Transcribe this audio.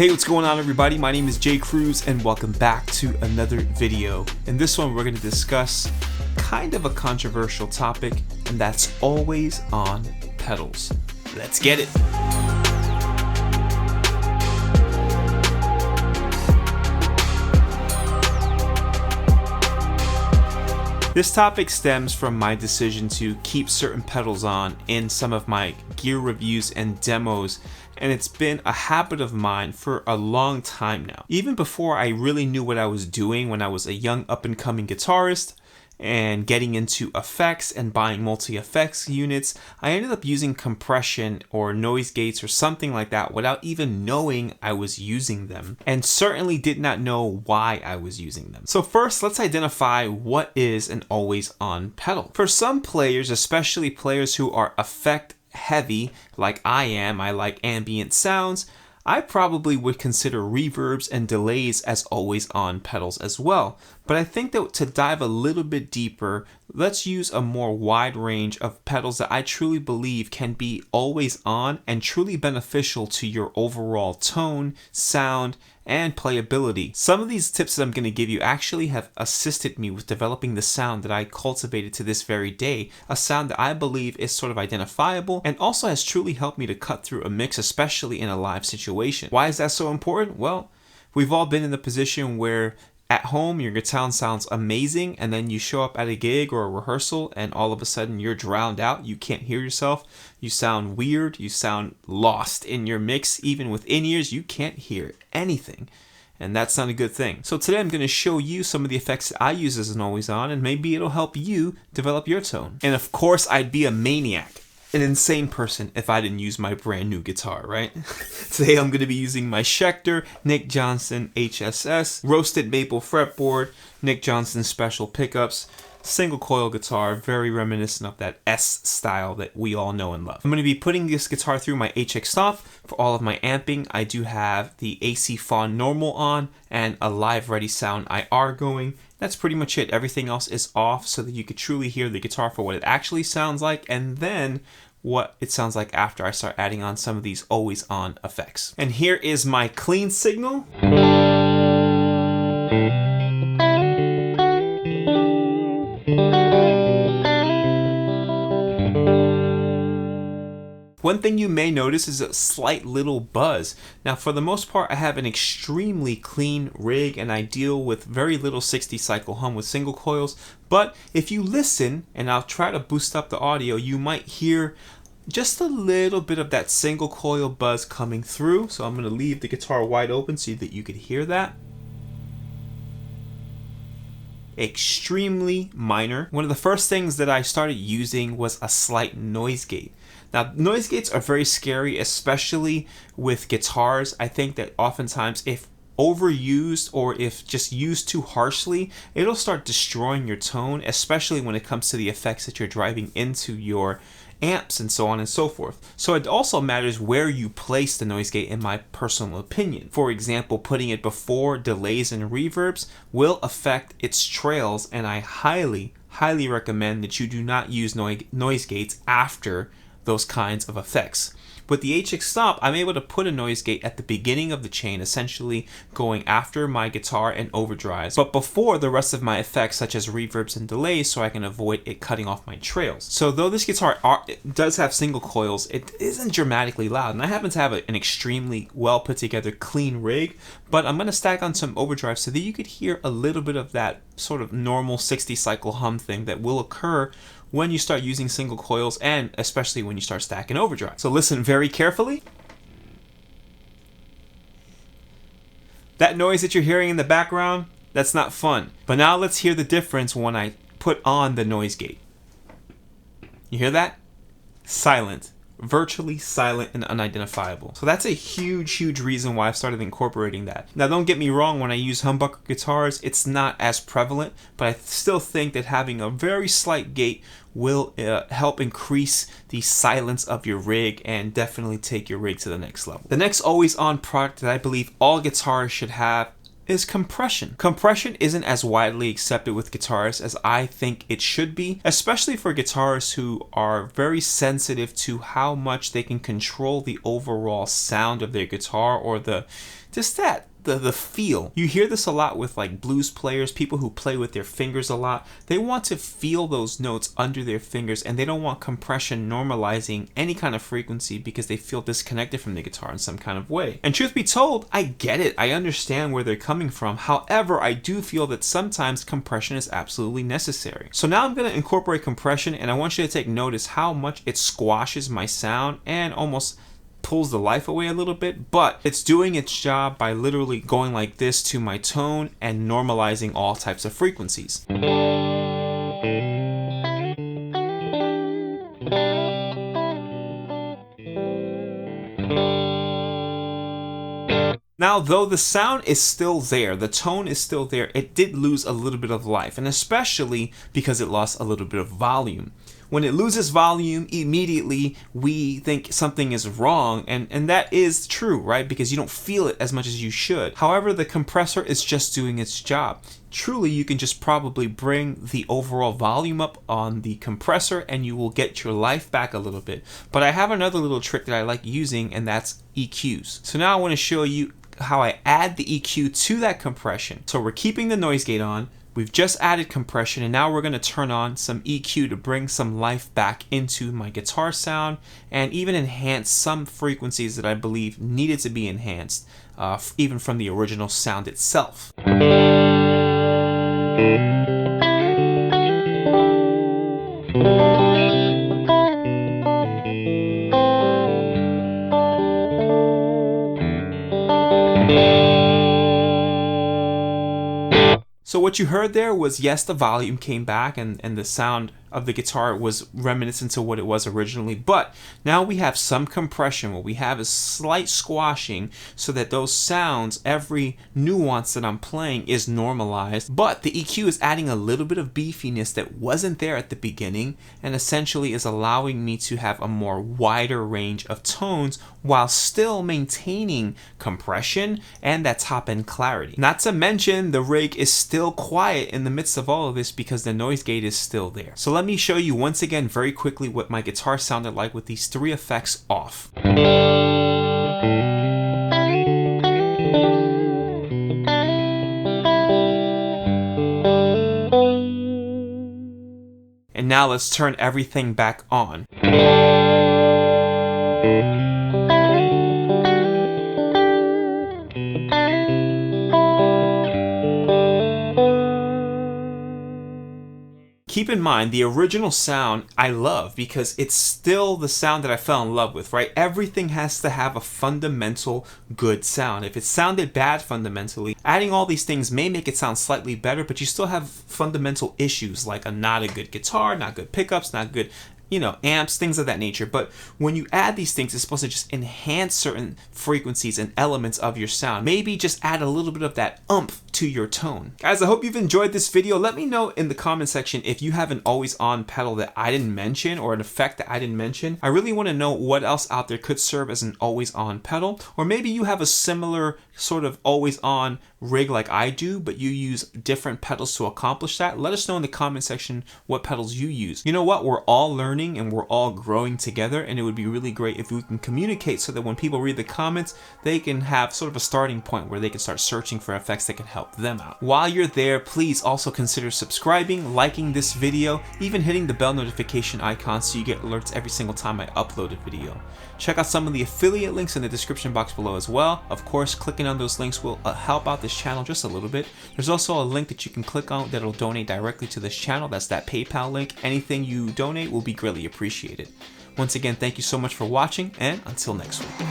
Hey, what's going on everybody? My name is Cruz and welcome back to another video. In this one, we're going to discuss kind of a controversial topic, and that's always on pedals. Let's get it. This topic stems from my decision to keep certain pedals on in some of my gear reviews and demos, and it's been a habit of mine for a long time now. Even before I really knew what I was doing when I was a young up-and-coming guitarist and getting into effects and buying multi-effects units, I ended up using compression or noise gates or something like that without even knowing I was using them, and certainly did not know why I was using them. So first, let's identify what is an always-on pedal. For some players, especially players who are effect heavy like I am, I like ambient sounds, I probably would consider reverbs and delays as always on pedals as well. But I think that to dive a little bit deeper, let's use a more wide range of pedals that I truly believe can be always on and truly beneficial to your overall tone, sound, and playability. Some of these tips that I'm going to give you actually have assisted me with developing the sound that I cultivated to this very day, a sound that I believe is sort of identifiable and also has truly helped me to cut through a mix, especially in a live situation. Why is that so important? Well, we've all been in the position where at home, your guitar sounds amazing, and then you show up at a gig or a rehearsal, and all of a sudden you're drowned out. You can't hear yourself. You sound weird. You sound lost in your mix. Even with in-ears, you can't hear anything. And that's not a good thing. So today I'm going to show you some of the effects that I use as an always-on, and maybe it'll help you develop your tone. And of course, I'd be a maniac, an insane person, if I didn't use my brand new guitar, right? Today I'm going to be using my Schecter Nick Johnson HSS, roasted maple fretboard, Nick Johnson special pickups, single coil guitar, very reminiscent of that S style that we all know and love. I'm going to be putting this guitar through my HX stop. For all of my amping, I do have the AC Fawn normal on and a live ready sound IR going. That's pretty much it. Everything else is off so that you could truly hear the guitar for what it actually sounds like, and then what it sounds like after I start adding on some of these always on effects. And here is my clean signal. One thing you may notice is a slight little buzz. Now, for the most part, I have an extremely clean rig and I deal with very little 60 cycle hum with single coils. But if you listen, and I'll try to boost up the audio, you might hear just a little bit of that single coil buzz coming through. So I'm going to leave the guitar wide open so that you could hear that. Extremely minor. One of the first things that I started using was a slight noise gate. Now, noise gates are very scary, especially with guitars. I think that oftentimes if overused or if just used too harshly, it'll start destroying your tone, especially when it comes to the effects that you're driving into your amps and so on and so forth. So it also matters where you place the noise gate, in my personal opinion. For example, putting it before delays and reverbs will affect its trails, and I highly recommend that you do not use noise gates after those kinds of effects. With the HX stop, I'm able to put a noise gate at the beginning of the chain, essentially going after my guitar and overdrives, but before the rest of my effects such as reverbs and delays, so I can avoid it cutting off my trails. So though this guitar does have single coils, it isn't dramatically loud, and I happen to have an extremely well put together clean rig, but I'm going to stack on some overdrive so that you could hear a little bit of that sort of normal 60 cycle hum thing that will occur when you start using single coils, and especially when you start stacking overdrive. So listen very carefully. That noise that you're hearing in the background, that's not fun. But now let's hear the difference when I put on the noise gate. You hear that? Silent. Virtually silent and unidentifiable. So that's a huge reason why I've started incorporating that. Now, don't get me wrong, when I use humbucker guitars, it's not as prevalent, but I still think that having a very slight gate will help increase the silence of your rig and definitely take your rig to the next level. The next always on product that I believe all guitarists should have is compression. Compression isn't as widely accepted with guitarists as I think it should be, especially for guitarists who are very sensitive to how much they can control the overall sound of their guitar or the just that. The feel. You hear this a lot with like blues players, people who play with their fingers a lot. They want to feel those notes under their fingers, and they don't want compression normalizing any kind of frequency because they feel disconnected from the guitar in some kind of way. And truth be told, I get it. I understand where they're coming from. However, I do feel that sometimes compression is absolutely necessary. So now I'm going to incorporate compression, and I want you to take notice how much it squashes my sound and almost pulls the life away a little bit, but it's doing its job by literally going like this to my tone and normalizing all types of frequencies. Now, though the sound is still there, the tone is still there, it did lose a little bit of life, and especially because it lost a little bit of volume. When it loses volume, immediately we think something is wrong, and that is true, right? Because you don't feel it as much as you should. However, the compressor is just doing its job. Truly, you can just probably bring the overall volume up on the compressor and you will get your life back a little bit. But I have another little trick that I like using, and that's EQs. So now I want to show you how I add the EQ to that compression. So we're keeping the noise gate on. We've just added compression, and now we're going to turn on some EQ to bring some life back into my guitar sound and even enhance some frequencies that I believe needed to be enhanced, even from the original sound itself. So what you heard there was, yes, the volume came back and the sound of the guitar was reminiscent to what it was originally, but now we have some compression. What we have is slight squashing so that those sounds, every nuance that I'm playing is normalized, but the EQ is adding a little bit of beefiness that wasn't there at the beginning and essentially is allowing me to have a more wider range of tones while still maintaining compression and that top end clarity. Not to mention the rig is still quiet in the midst of all of this because the noise gate is still there. So let me show you once again very quickly what my guitar sounded like with these three effects off. And now let's turn everything back on. Keep in mind, the original sound I love because it's still the sound that I fell in love with, right? Everything has to have a fundamental good sound. If it sounded bad fundamentally, adding all these things may make it sound slightly better, but you still have fundamental issues like not a good guitar, not good pickups, not good amps, things of that nature. But when you add these things, it's supposed to just enhance certain frequencies and elements of your sound. Maybe just add a little bit of that oomph to your tone. Guys, I hope you've enjoyed this video. Let me know in the comment section if you have an always on pedal that I didn't mention or an effect that I didn't mention. I really want to know what else out there could serve as an always on pedal, or maybe you have a similar sort of always on rig like I do, but you use different pedals to accomplish that. Let us know in the comment section what pedals you use. You know what? We're all learning and we're all growing together, and it would be really great if we can communicate so that when people read the comments, they can have sort of a starting point where they can start searching for effects that can help them out. While you're there, please also consider subscribing, liking this video, even hitting the bell notification icon so you get alerts every single time I upload a video. Check out some of the affiliate links in the description box below as well. Of course, clicking on those links will help out this channel just a little bit. There's also a link that you can click on that'll donate directly to this channel. That's that PayPal link. Anything you donate will be greatly appreciated. Once again, thank you so much for watching, and until next week.